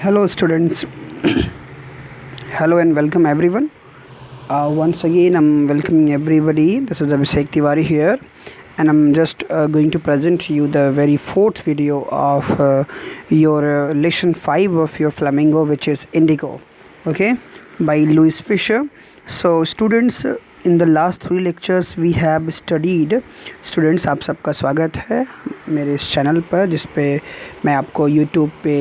Hello, students. Hello and welcome everyone. Once again, I'm welcoming everybody. This is Abhishek Tiwari here, and I'm just going to present you the very fourth video of your lesson 5 of your Flamingo, which is Indigo. Okay, by Louis Fisher. So, students, in the last 3 lectures we have studied. Students, आप सबका स्वागत है मेरे इस channel पर, जिस पे मैं आपको यूट्यूब पे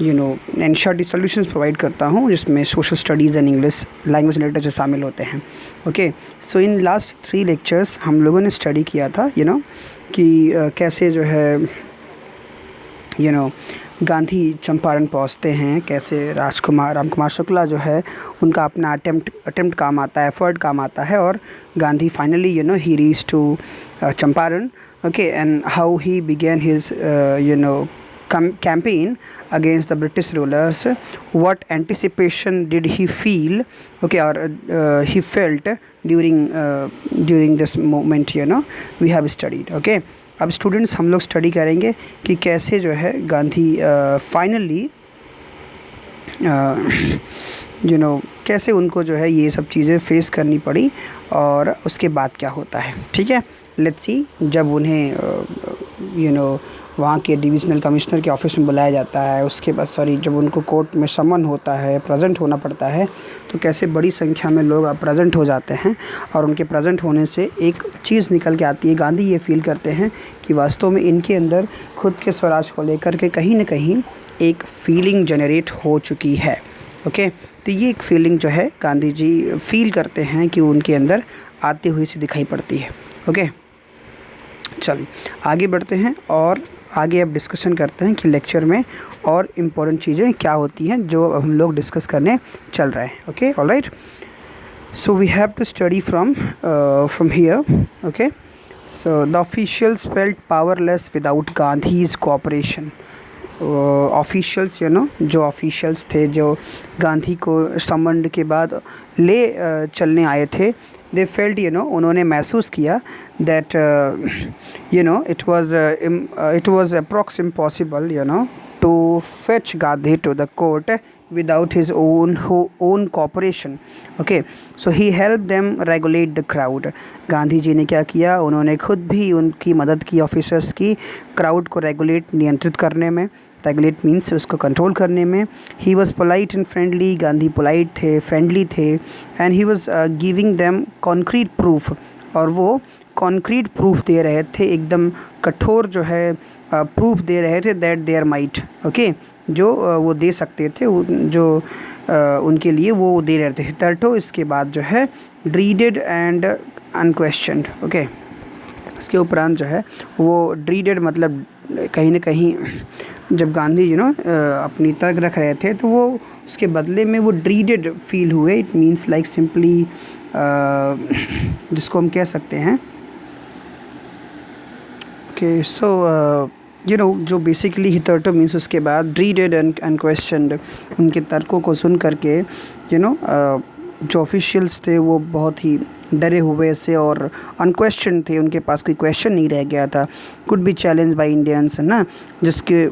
एनसीईआरटी सॉल्यूशंस प्रोवाइड करता हूँ, जिसमें social studies and English language literature शामिल होते हैं. Okay, so in last 3 lectures हम लोगों ने स्टडी किया था कि कैसे जो है गांधी चंपारण पहुंचते हैं, कैसे रामकुमार शुक्ला जो है उनका अपना अटेम्प्ट काम आता है, एफर्ट काम आता है, और Gandhi finally he reach to Champaran. Okay, and how he began his campaign against the British rulers. What anticipation did he feel, or he felt during this moment we have studied. Okay, अब students हम लोग study करेंगे कि कैसे जो है Gandhi finally कैसे उनको जो है ये सब चीज़ें फेस करनी पड़ी और उसके बाद क्या होता है. ठीक है, लेट्स सी. जब उन्हें वहाँ के डिविजनल कमिश्नर के ऑफिस में बुलाया जाता है, उसके बाद जब उनको कोर्ट में समन होता है, प्रेजेंट होना पड़ता है, तो कैसे बड़ी संख्या में लोग प्रेजेंट हो जाते हैं, और उनके प्रेजेंट होने से एक चीज़ निकल के आती है. गांधी ये फील करते हैं कि वास्तव में इनके अंदर खुद के स्वराज को लेकर के कहीं ना कहीं एक फीलिंग जनरेट हो चुकी है. ओके, तो ये एक फीलिंग जो है गांधी जी फील करते हैं कि उनके अंदर आती हुई सी दिखाई पड़ती है. ओके, चलिए आगे बढ़ते हैं और आगे अब डिस्कशन करते हैं कि लेक्चर में और इम्पोर्टेंट चीज़ें क्या होती हैं जो हम लोग डिस्कस करने चल रहे हैं. Okay, alright. So we have to study from here. Okay, so the officials felt powerless without Gandhi's cooperation. Officials जो ऑफिशियल्स थे, जो गांधी को समन के बाद ले चलने आए थे, they felt उन्होंने महसूस किया that it was approx impossible to fetch Gandhi to the court without his own cooperation. Okay, so he helped them regulate the crowd. Gandhi ji ने क्या किया, उन्होंने खुद भी उनकी मदद की, ऑफिसर्स की, क्राउड को रेगुलेट नियंत्रित करने में. रेगुलेट मीन्स उसको कंट्रोल करने में. He was polite and friendly. Gandhi polite थे, फ्रेंडली थे, and he was giving them concrete proof. और वो कॉन्क्रीट प्रूफ दे रहे थे, एकदम कठोर जो है प्रूफ दे रहे थे दैट देयर माइट. ओके, जो वो दे सकते थे, जो उनके लिए वो दे रहे थे. हितर्टो इसके बाद जो है ड्रीडेड एंड अनक्वेश्चनड. ओके, इसके उपरांत जो है वो ड्रीडेड मतलब कहीं ना कहीं जब गांधी अपनी तर्क रख रहे थे, तो वो उसके बदले में वो ड्रीडेड फील हुए. इट मीन्स लाइक सिंपली जिसको हम कह सकते हैं. ओके, सो जो बेसिकली हितर्टो मीन्स उसके बाद ड्रीडेड एंड अनक्वेश्चनड. उनके तर्कों को सुन करके जो ऑफिशियल्स थे वो बहुत ही डरे हुए से और अनक्वेश्चन थे, उनके पास कोई क्वेश्चन नहीं रह गया था. Could be challenge by Indians, है ना, जिसके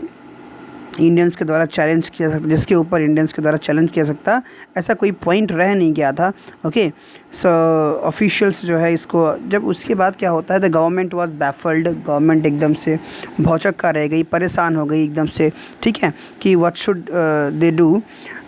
इंडियंस के द्वारा चैलेंज किया सकता, जिसके ऊपर इंडियंस के द्वारा चैलेंज किया सकता, ऐसा कोई पॉइंट रह नहीं गया था. ओके, सो ऑफिशियल्स जो है इसको, जब उसके बाद क्या होता है, the government was baffled. Government एकदम से भौचक्का रह गई, परेशान हो गई एकदम से. ठीक है, कि what should they do.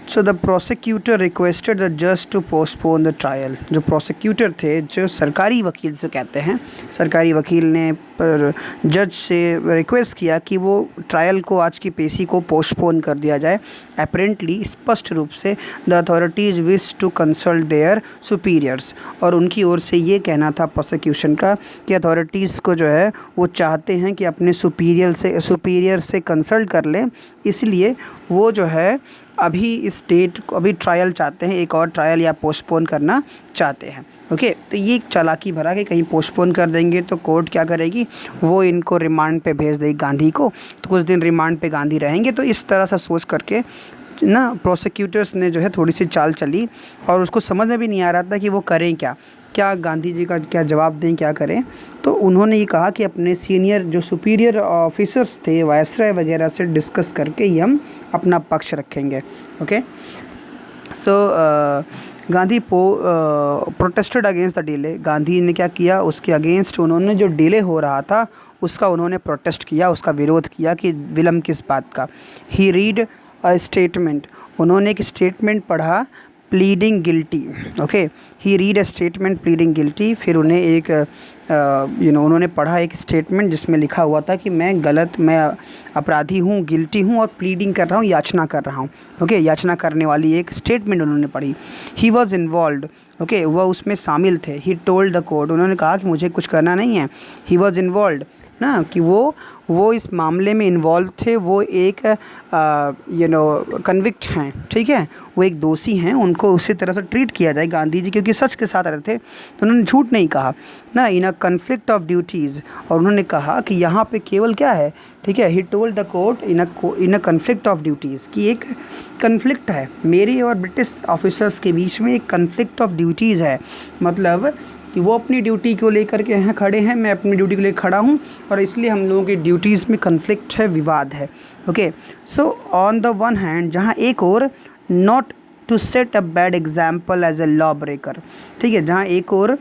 So the prosecutor requested the जज टू पोस्टपोन द ट्रायल. जो प्रोसिक्यूटर थे, जो सरकारी वकील से कहते हैं, सरकारी वकील ने पर जज से रिक्वेस्ट किया कि वो ट्रायल को, आज की पेशी को पोस्टपोन कर दिया जाए. अपेरेंटली स्पष्ट रूप से the authorities wish to consult their superiors. और उनकी ओर से ये कहना था प्रोसिक्यूशन का कि अथॉरिटीज़ को जो है वो चाहते हैं कि अपने सुपीरियर से कंसल्ट कर लें, इसलिए वो जो है अभी इस डेट को, अभी ट्रायल चाहते हैं, एक और ट्रायल या पोस्टपोन करना चाहते हैं. ओके, तो ये एक चालाकी भरा कि कहीं पोस्टपोन कर देंगे तो कोर्ट क्या करेगी, वो इनको रिमांड पे भेज देगी गांधी को, तो कुछ दिन रिमांड पे गांधी रहेंगे. तो इस तरह से सोच करके प्रोसिक्यूटर्स ने जो है थोड़ी सी चाल चली, और उसको समझ में भी नहीं आ रहा था कि वो करें क्या. क्या गांधी जी का क्या जवाब दें, क्या करें। तो उन्होंने ये कहा कि अपने सीनियर जो सुपीरियर ऑफिसर्स थे, वायसराय वगैरह से डिस्कस करके ही हम अपना पक्ष रखेंगे। Okay, so Gandhi protested against the delay. Gandhi ने क्या किया, उसके अगेंस्ट उन्होंने जो डिले हो रहा था उसका उन्होंने प्रोटेस्ट किया, उसका विरोध किया कि विलम्ब किस बात का। ही रीड अ स्टेटमेंट, उन्होंने एक स्टेटमेंट पढ़ा, pleading guilty. Okay, he read a statement pleading guilty. फिर उन्हें एक उन्होंने पढ़ा एक स्टेटमेंट जिसमें लिखा हुआ था कि मैं अपराधी हूँ, गिल्टी हूँ और प्लीडिंग कर रहा हूँ, याचना कर रहा हूँ। ओके, याचना करने वाली एक स्टेटमेंट उन्होंने पढ़ी। ही वॉज इन्वॉल्व, ओके, वह उसमें शामिल थे। ही टोल्ड द कोर्ट, उन्होंने कहा कि मुझे कुछ करना नहीं है। ही वॉज इन्वॉल्व ना, कि वो इस मामले में इन्वॉल्व थे, वो एक कन्विक्ट हैं, ठीक है, वो एक दोषी हैं, उनको उसी तरह से ट्रीट किया जाए। गांधी जी क्योंकि सच के साथ रहते थे तो उन्होंने झूठ नहीं कहा ना, इन अ कन्फ्लिक्ट ऑफ ड्यूटीज़। और उन्होंने कहा कि यहाँ पे केवल क्या है, ठीक है, he told the court in a conflict of duties, कि एक कन्फ्लिक्ट है मेरी और ब्रिटिश ऑफिसर्स के बीच में, एक कन्फ्लिक्ट ऑफ ड्यूटीज़ है। मतलब कि वो अपनी ड्यूटी को लेकर के यहाँ खड़े हैं, मैं अपनी ड्यूटी को लेकर खड़ा हूँ, और इसलिए हम लोगों की ड्यूटीज़ में कन्फ्लिक्ट है, विवाद है। Okay, so on the one hand, जहाँ एक और not to set a bad example as a law breaker, ठीक है, जहाँ एक और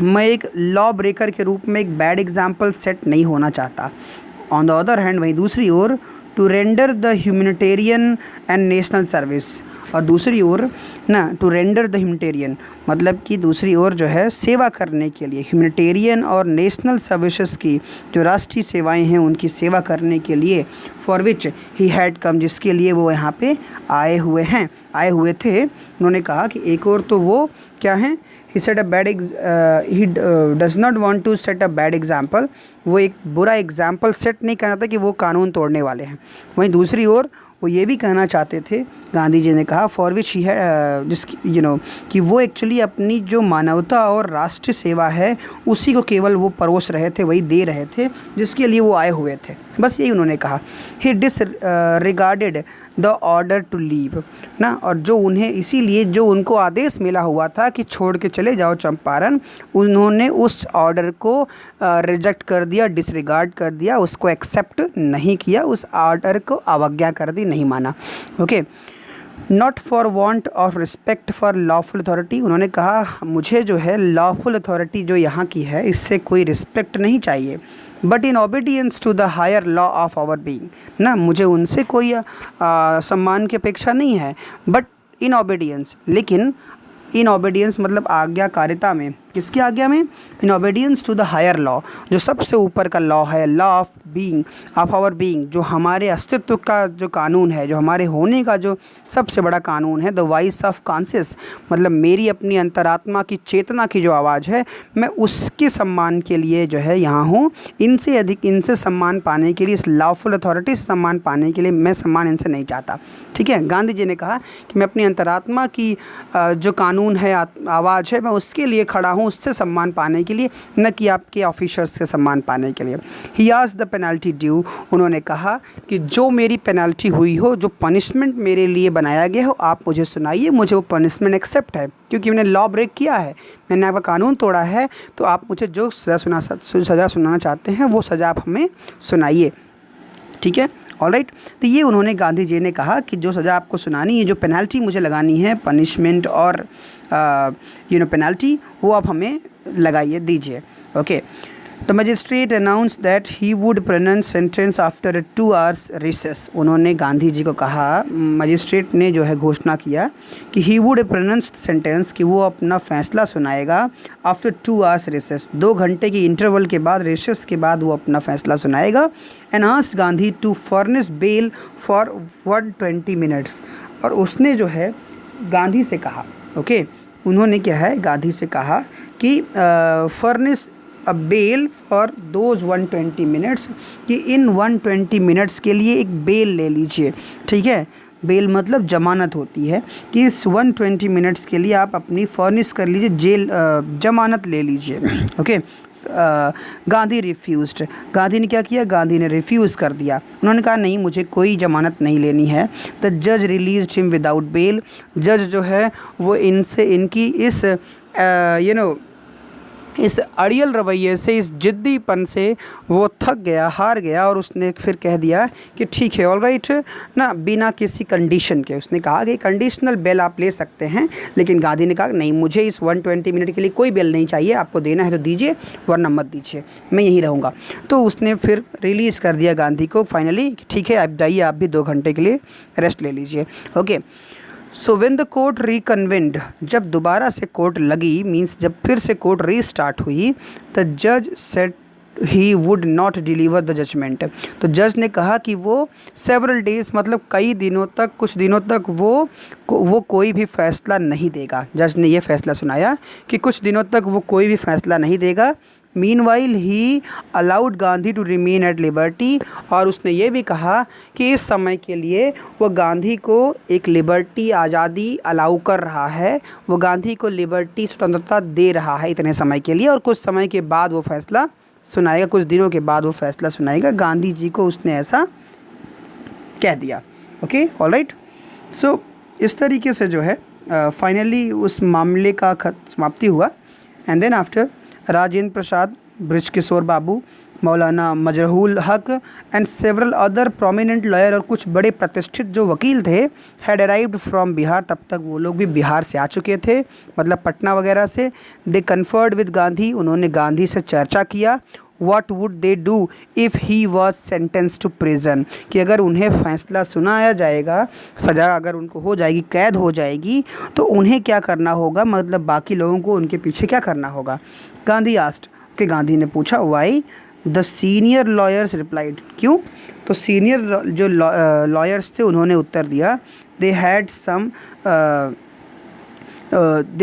मैं एक लॉ ब्रेकर के रूप में एक बैड एग्जाम्पल सेट नहीं होना चाहता। ऑन द अदर हैंड, वहीं दूसरी ओर, to render the humanitarian and national service, और दूसरी ओर ना, टू रेंडर द ह्यूमैनिटेरियन मतलब कि दूसरी ओर जो है सेवा करने के लिए, ह्यूमैनिटेरियन और नेशनल सर्विसेज की जो राष्ट्रीय सेवाएं हैं उनकी सेवा करने के लिए, for which he had come, जिसके लिए वो यहाँ पे आए हुए थे। उन्होंने कहा कि एक और तो वो क्या हैं, he does not want to set a bad example, वो एक बुरा एग्जाम्पल सेट नहीं करना था कि वो कानून तोड़ने वाले हैं। वहीं दूसरी ओर वो ये भी कहना चाहते थे, गांधी जी ने कहा, फॉर विच ही है जिसकी कि वो एक्चुअली अपनी जो मानवता और राष्ट्रीय सेवा है उसी को केवल वो परोस रहे थे, वही दे रहे थे जिसके लिए वो आए हुए थे, बस यही उन्होंने कहा। He regarded the order to leave ना, और जो उन्हें इसीलिए जो उनको आदेश मिला हुआ था कि छोड़ के चले जाओ चंपारण, उन्होंने उस ऑर्डर को रिजेक्ट कर दिया, डिसरिगार्ड कर दिया, उसको एक्सेप्ट नहीं किया, उस ऑर्डर को अवज्ञा कर दी, नहीं माना। Okay, not for want of respect for lawful authority, उन्होंने कहा मुझे जो है लॉफुल अथॉरिटी जो यहाँ की है इससे कोई रिस्पेक्ट नहीं चाहिए, but in obedience to the higher law of our being ना, मुझे उनसे कोई सम्मान की अपेक्षा नहीं है, बट इन ओबीडियंस, लेकिन इन ओबीडियंस मतलब आज्ञाकारिता में, किसकी आज्ञा में, in obedience to the higher law, जो सबसे ऊपर का लॉ है, law of being, of our being, जो हमारे अस्तित्व का जो कानून है, जो हमारे होने का जो सबसे बड़ा कानून है, द वॉइस ऑफ कॉन्शियस मतलब मेरी अपनी अंतरात्मा की चेतना की जो आवाज़ है, मैं उसके सम्मान के लिए जो है यहाँ हूँ। इनसे अधिक, इनसे सम्मान पाने के लिए, इस लॉफुल अथॉरिटी से सम्मान पाने के लिए मैं सम्मान इनसे नहीं चाहता। ठीक है, गांधी जी ने कहा कि मैं अपनी अंतरात्मा की जो कानून है, आवाज़ है, मैं उसके लिए खड़ा हूँ, उससे सम्मान पाने के लिए, न कि आपके ऑफिसर्स से सम्मान पाने के लिए। He asked the penalty due, उन्होंने कहा कि जो मेरी पेनल्टी हुई हो, जो पनिशमेंट मेरे लिए बनाया गया हो, आप मुझे सुनाइए, मुझे वो पनिशमेंट एक्सेप्ट है, क्योंकि मैंने लॉ ब्रेक किया है, मैंने आपका कानून तोड़ा है, तो आप मुझे जो सज़ा सुनाना चाहते हैं वो सज़ा आप हमें सुनाइए। ठीक है, ऑलराइट। तो ये उन्होंने, गांधी जी ने कहा कि जो सज़ा आपको सुनानी है, जो पेनल्टी मुझे लगानी है, पनिशमेंट और पेनल्टी, वो आप हमें लगाइए, दीजिए। Okay, the magistrate announce that he would pronounce sentence after 2 hours recess, उन्होंने गांधी जी को कहा, मजिस्ट्रेट ने जो है घोषणा किया कि ही वुड प्रोनाउंस सेंटेंस, कि वो अपना फैसला सुनाएगा आफ्टर 2 hours रिसेस, 2 घंटे की इंटरवल के बाद, रिसेस के बाद वो अपना फैसला सुनाएगा। And asked Gandhi to furnish bail for 120 minutes, और उसने जो है गांधी से कहा, ओके, उन्होंने क्या है गांधी से कहा कि furnish a bail for those 120 minutes, कि इन 120 minutes के लिए एक बेल ले लीजिए। ठीक है, बेल मतलब जमानत होती है, कि इस 120 minutes के लिए आप अपनी फर्निश कर लीजिए, जेल जमानत ले लीजिए। ओके, गांधी रिफ्यूज्ड, गांधी ने क्या किया, गांधी ने रिफ्यूज़ कर दिया, उन्होंने कहा नहीं, मुझे कोई जमानत नहीं लेनी है। द जज रिलीज्ड हिम विदाउट बेल, जज जो है वो इनकी इस यू नो इस अड़ियल रवैये से, इस जिद्दीपन से वो थक गया, हार गया और उसने फिर कह दिया कि ठीक है, ऑल राइट ना, बिना किसी कंडीशन के। उसने कहा कि कंडीशनल बेल आप ले सकते हैं, लेकिन गांधी ने कहा नहीं, मुझे इस 120 मिनट के लिए कोई बेल नहीं चाहिए, आपको देना है तो दीजिए वरना मत दीजिए, मैं यहीं रहूँगा। तो उसने फिर रिलीज़ कर दिया गांधी को फाइनली, ठीक है आप जाइए, आप भी 2 घंटे के लिए रेस्ट ले लीजिए। Okay, so when the court reconvened, जब दोबारा से कोर्ट लगी, मीन्स जब फिर से कोर्ट रीस्टार्ट हुई, द जज said he would not deliver the judgement. तो जज ने कहा कि वो सेवरल डेज, मतलब कई दिनों तक, कुछ दिनों तक वो कोई भी फैसला नहीं देगा। जज ने ये फैसला सुनाया कि कुछ दिनों तक वो कोई भी फैसला नहीं देगा। Meanwhile he allowed Gandhi to remain at liberty, और उसने ये भी कहा कि इस समय के लिए वो गांधी को एक लिबर्टी, आज़ादी अलाउ कर रहा है, वो गांधी को लिबर्टी, स्वतंत्रता दे रहा है इतने समय के लिए, और कुछ समय के बाद वो फैसला सुनाएगा, कुछ दिनों के बाद वो फैसला सुनाएगा। गांधी जी को उसने ऐसा कह दिया। Okay, all right. सो इस तरीके से जो है फाइनली उस मामले का समाप्ति हुआ। And then after, Rajendra Prasad, Brijkishore बाबू, मौलाना मजरूल हक and several other prominent lawyer, और कुछ बड़े प्रतिष्ठित जो वकील थे, हैड अराइव्ड फ्रॉम बिहार, तब तक वो लोग भी बिहार से आ चुके थे, मतलब पटना वगैरह से। दे कन्फर्ड विद गांधी, उन्होंने गांधी से चर्चा किया। What would they do if he was sentence to prison, कि अगर उन्हें फैसला सुनाया जाएगा, सज़ा अगर उनको हो जाएगी, कैद हो जाएगी, तो उन्हें क्या करना होगा, मतलब बाकी लोगों को उनके पीछे क्या करना होगा। गांधी आस्ट, कि गांधी ने पूछा, why the senior lawyers replied, क्यों। तो सीनियर जो लॉयर्स थे उन्होंने उत्तर दिया, they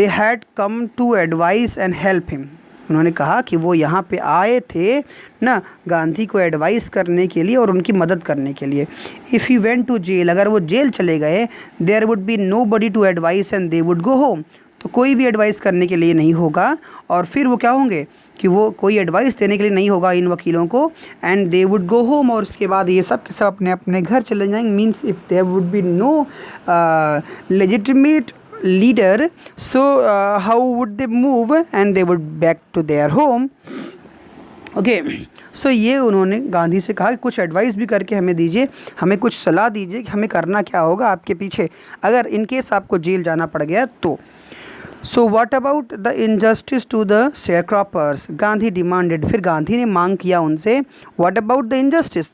had come to advise and help him. उन्होंने कहा कि वो यहाँ पे आए थे ना गांधी को एडवाइस करने के लिए और उनकी मदद करने के लिए। If he went to jail, अगर वो जेल चले गए, there would be nobody to advise and they would go home, तो कोई भी एडवाइस करने के लिए नहीं होगा, और फिर वो क्या होंगे कि वो कोई एडवाइस देने के लिए नहीं होगा इन वकीलों को, and they would go home, और उसके बाद ये सब के सब अपने अपने घर चले जाएंगे। Means if there would be no legitimate leader, so how would they move, and they would back to their home. Okay, so ये उन्होंने गांधी से कहा कि कुछ एडवाइस भी करके हमें दीजिए, हमें कुछ सलाह दीजिए कि हमें करना क्या होगा आपके पीछे, अगर इन केस आपको जेल जाना पड़ गया तो। So what about the injustice to the sharecroppers, Gandhi demanded, फिर गांधी ने मांग किया उनसे, व्हाट अबाउट द इनजस्टिस,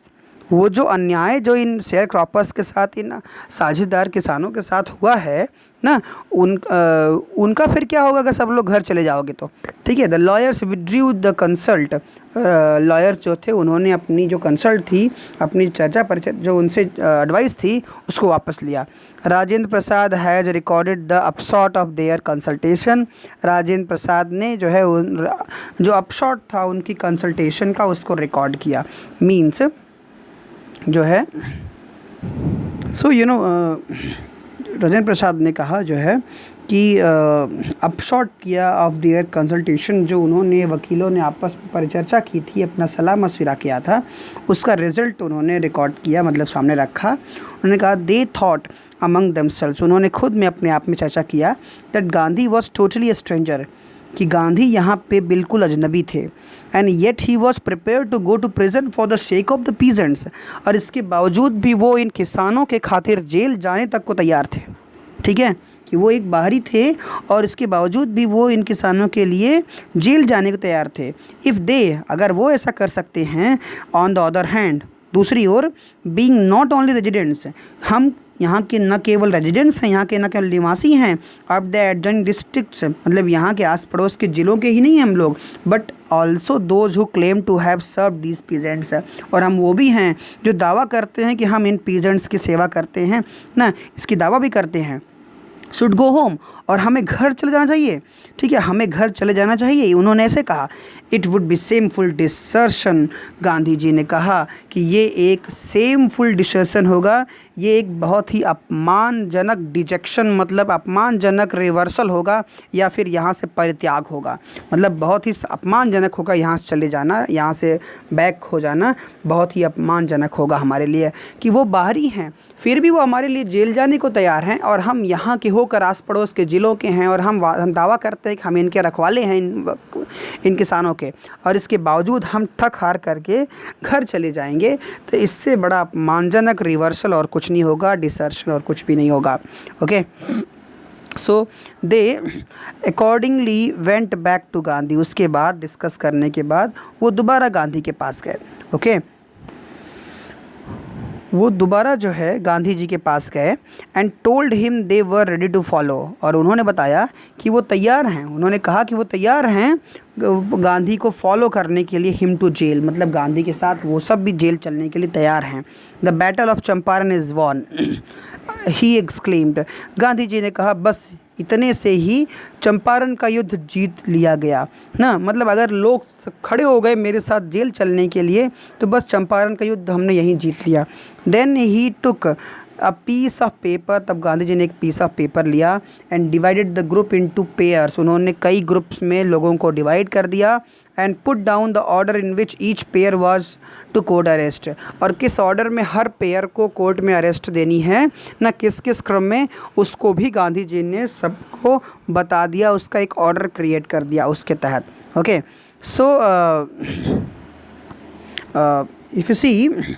वो जो अन्याय जो इन शेयर क्रॉपर्स के साथ, इन साझेदार किसानों के साथ हुआ है ना, उनका फिर क्या होगा अगर सब लोग घर चले जाओगे तो। ठीक है, the lawyers withdrew the consult, lawyer जो थे उन्होंने अपनी जो कंसल्ट थी, अपनी चर्चा परिचय जो उनसे एडवाइस थी, उसको वापस लिया। Rajendra Prasad has recorded the upshot of their consultation, Rajendra Prasad ने जो है जो अपशॉट था उनकी कंसल्टेशन का, उसको रिकॉर्ड किया। मीन्स जो है सो राजेंद्र प्रसाद ने कहा जो है कि अपशॉट किया ऑफ देयर कंसल्टेशन, जो उन्होंने वकीलों ने आपस में परिचर्चा की थी, अपना सलाह मशविरा किया था, उसका रिज़ल्ट उन्होंने रिकॉर्ड किया, मतलब सामने रखा। उन्होंने कहा दे थॉट अमंग देमसेल्व्स, उन्होंने खुद में अपने आप में चर्चा किया, that Gandhi was totally a stranger, कि गांधी यहाँ पे बिल्कुल अजनबी थे, and yet he was prepare to go to prison for the sake of the peasants, और इसके बावजूद भी वो इन किसानों के खातिर जेल जाने तक को तैयार थे। ठीक है, कि वो एक बाहरी थे और इसके बावजूद भी वो इन किसानों के लिए जेल जाने को तैयार थे। इफ़ दे, अगर वो ऐसा कर सकते हैं, ऑन द अदर हैंड, दूसरी ओर, बीइंग नॉट ओनली रेजिडेंट्स, हम यहाँ के न केवल रेजिडेंट्स हैं, यहाँ के न केवल निवासी हैं, ऑफ द एडजॉइनिंग डिस्ट्रिक्ट्स, मतलब यहाँ के आस पड़ोस के ज़िलों के ही नहीं हैं हम लोग, but also those who claim to have serve these peasants, और हम वो भी हैं जो दावा करते हैं कि हम इन पीजेंट्स की सेवा करते हैं ना, इसकी दावा भी करते हैं। शुड गो होम, और हमें घर चले जाना चाहिए। ठीक है, हमें घर चले जाना चाहिए, उन्होंने ऐसे कहा। It would be shameful desertion, Gandhi ji ने कहा कि ये एक सेमफुल डिसर्शन होगा, ये एक बहुत ही अपमानजनक डिजेक्शन, मतलब अपमानजनक रिवर्सल होगा, या फिर यहाँ से परित्याग होगा, मतलब बहुत ही अपमानजनक होगा, यहाँ से चले जाना, यहाँ से बैक हो जाना बहुत ही अपमानजनक होगा हमारे लिए, कि वो बाहरी हैं फिर भी वो हमारे लिए जेल जाने को तैयार हैं, और हम यहाँ के होकर आस पड़ोस के ज़िलों के हैं और हम दावा करते हैं कि हम इनके रखवाले हैं इन किसानों के, और इसके बावजूद हम थक हार करके घर चले जाएंगे, तो इससे बड़ा अपमानजनक रिवर्सल और कुछ नहीं होगा, डिसर्शन और कुछ भी नहीं होगा। Okay, so they accordingly went back to Gandhi. उसके बाद डिस्कस करने के बाद वो दोबारा गांधी के पास गए। ओके, वो दोबारा जो है गांधी जी के पास गए and told him they were ready to follow, और उन्होंने बताया कि वो तैयार हैं, उन्होंने कहा कि वो तैयार हैं गांधी को फॉलो करने के लिए, हिम टू जेल, मतलब गांधी के साथ वो सब भी जेल चलने के लिए तैयार हैं। The battle of Champaran is won, he exclaimed. Gandhi ji ने कहा बस इतने से ही चंपारण का युद्ध जीत लिया गया ना, मतलब अगर लोग खड़े हो गए मेरे साथ जेल चलने के लिए तो बस चंपारण का युद्ध हमने यहीं जीत लिया। Then he took a piece of paper, तब गांधी जी ने एक पीस ऑफ पेपर लिया and divided the group into pairs, उन्होंने कई ग्रुप्स में लोगों को डिवाइड कर दिया and put down the order in which each pair was to court arrest, और किस ऑर्डर में हर पेयर को कोर्ट में अरेस्ट देनी है ना, किस किस क्रम में, उसको भी गांधी जी ने सबको बता दिया, उसका एक ऑर्डर क्रिएट कर दिया उसके तहत। Okay, so if you see,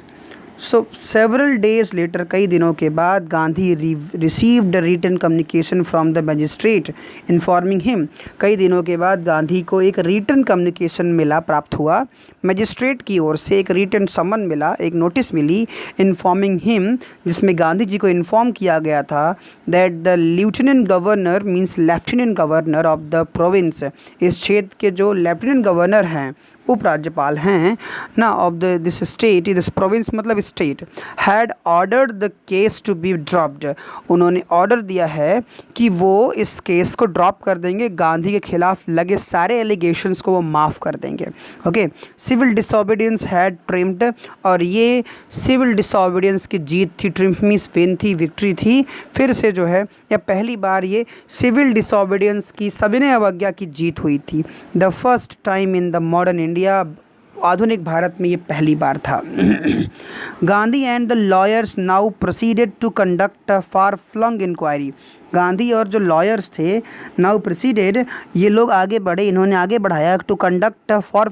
so several days later, कई दिनों के बाद Gandhi received written communication from the magistrate informing him, कई दिनों के बाद गांधी को एक रिटन कम्युनिकेशन मिला, प्राप्त हुआ मजिस्ट्रेट की ओर से, एक रिटन समन मिला, एक नोटिस मिली इन्फॉर्मिंग हिम, जिसमें गांधी जी को इन्फॉर्म किया गया था that the lieutenant governor means lieutenant governor of the province, इस क्षेत्र के जो लेफ्टिनेंट गवर्नर हैं, उपराज्यपाल हैं ना, of the this state, this province मतलब state, had ordered the case to be dropped, उन्होंने ऑर्डर दिया है कि वो इस केस को ड्रॉप कर देंगे, गांधी के खिलाफ लगे सारे एलिगेशंस को वो माफ़ कर देंगे। Okay, civil disobedience had triumphed, और ये सिविल डिसोबीडियंस की जीत थी, ट्रिम्फ मीन्स विन थी, विक्ट्री थी, फिर से जो है या पहली बार ये सिविल डिसोबीडियंस की, सविनय अवज्ञा की जीत हुई थी। The first time in the modern India, आधुनिक भारत में ये पहली बार था। Gandhi and the lawyers now proceeded to conduct a far flung inquiry, Gandhi और जो लॉयर्स थे नाउ प्रोसीडेड, ये लोग आगे बढ़े, इन्होंने आगे बढ़ाया to conduct far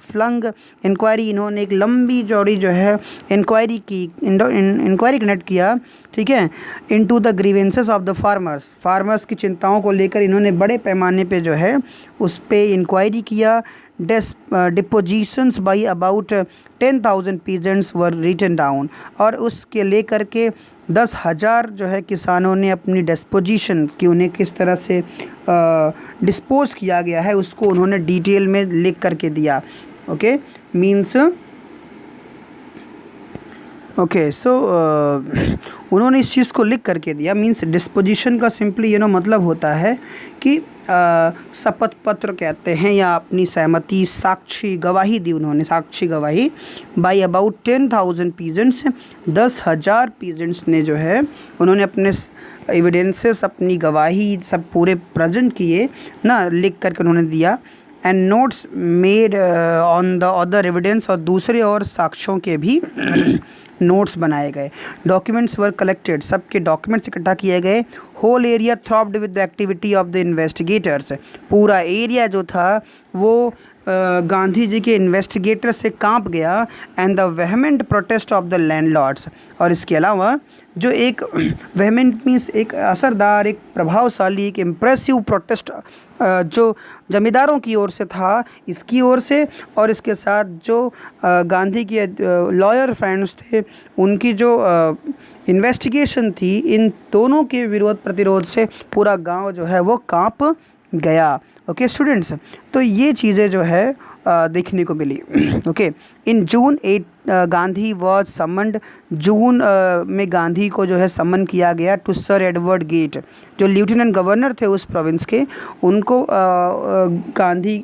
flung inquiry, इन्होंने एक लंबी चौड़ी जो है इंक्वायरी की, इंक्वायरी कंडक्ट किया, ठीक है, into the grievances of the farmers की चिंताओं को लेकर इन्होंने बड़े पैमाने पे जो है उस पर इंक्वायरी किया। Depositions by about 10,000 peasants were written down, और उसके लेकर के 10,000 जो है किसानों ने अपनी डिस्पोजिशन कि उन्हें किस तरह से डिस्पोज किया गया है उसको उन्होंने डिटेल में लिख करके दिया। ओके, मीन्स ओके, सो उन्होंने इस चीज़ को लिख करके दिया, मीन्स डिस्पोजिशन का सिंपली मतलब होता है कि शपथ पत्र कहते हैं, या अपनी सहमति, साक्षी गवाही दी उन्होंने, साक्षी गवाही बाई अबाउट 10,000 पीजेंट्स, 10,000 पीजेंट्स ने जो है उन्होंने अपने एविडेंसेस, अपनी गवाही सब पूरे प्रेजेंट किए ना, लिख करके उन्होंने दिया। And notes made on the other evidence, और दूसरे और साक्ष्यों के भी नोट्स बनाए गए। डॉक्यूमेंट्स वर कलेक्टेड, सबके डॉक्यूमेंट्स इकट्ठा किए गए। Whole area thronged with the activity of the investigators, पूरा एरिया जो था वो गांधी जी के इन्वेस्टिगेटर से कांप गया। And the vehement protest of the landlords, और इसके अलावा जो एक वेहमेंट मीन्स एक असरदार, एक प्रभावशाली, एक इम्प्रेसिव प्रोटेस्ट जो जमींदारों की ओर से था, इसकी ओर से, और इसके साथ जो गांधी के लॉयर फ्रेंड्स थे उनकी जो इन्वेस्टिगेशन थी, इन दोनों के विरोध प्रतिरोध से पूरा गांव जो है वो कांप गया। ओके स्टूडेंट्स, तो ये चीज़ें जो है देखने को मिली। Okay, in June 8 Gandhi was summoned, जून में गांधी को जो है समन किया गया टू सर एडवर्ड गेट, जो लेफ्टिनेंट गवर्नर थे उस प्रोविंस के, उनको गांधी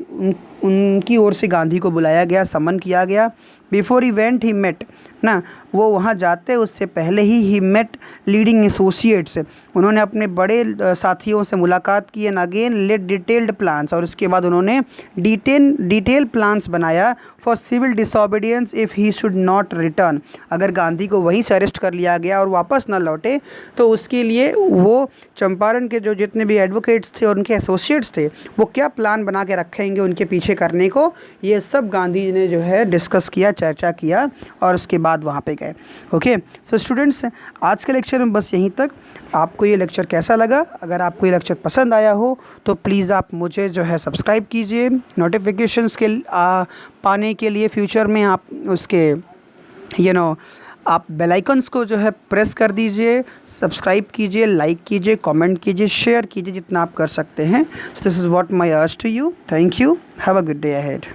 उनकी ओर से गांधी को बुलाया गया, समन किया गया। Before he went he met, ना, वो वहाँ जाते उससे पहले ही मेट लीडिंग एसोसिएट्स। उन्होंने अपने बड़े साथियों से मुलाकात की and again laid detailed plans, और उसके बाद उन्होंने डिटेल प्लान्स बनाया for civil disobedience if he should not return. अगर गांधी को वहीं से अरेस्ट कर लिया गया और वापस ना लौटे तो उसके लिए वो चंपारण के जो जितने भी एडवोकेट्स थे और उनके एसोसिएट्स थे वो क्या प्लान बना के रखेंगे उनके पीछे करने को, ये सब गांधी जी ने जो है डिस्कस किया, चर्चा किया और उसके बाद वहाँ पे गए। ओके, सो स्टूडेंट्स, आज के लेक्चर में बस यहीं तक। आपको ये लेक्चर कैसा लगा? अगर आपको ये लेक्चर पसंद आया हो तो प्लीज़ आप मुझे जो है सब्सक्राइब कीजिए नोटिफिकेशंस के पाने के लिए फ्यूचर में। आप उसके आप बेल आइकन्स को जो है प्रेस कर दीजिए, सब्सक्राइब कीजिए, लाइक कीजिए, कमेंट कीजिए, शेयर कीजिए जितना आप कर सकते हैं। So this is what my urge to you. Thank you, have a good day ahead.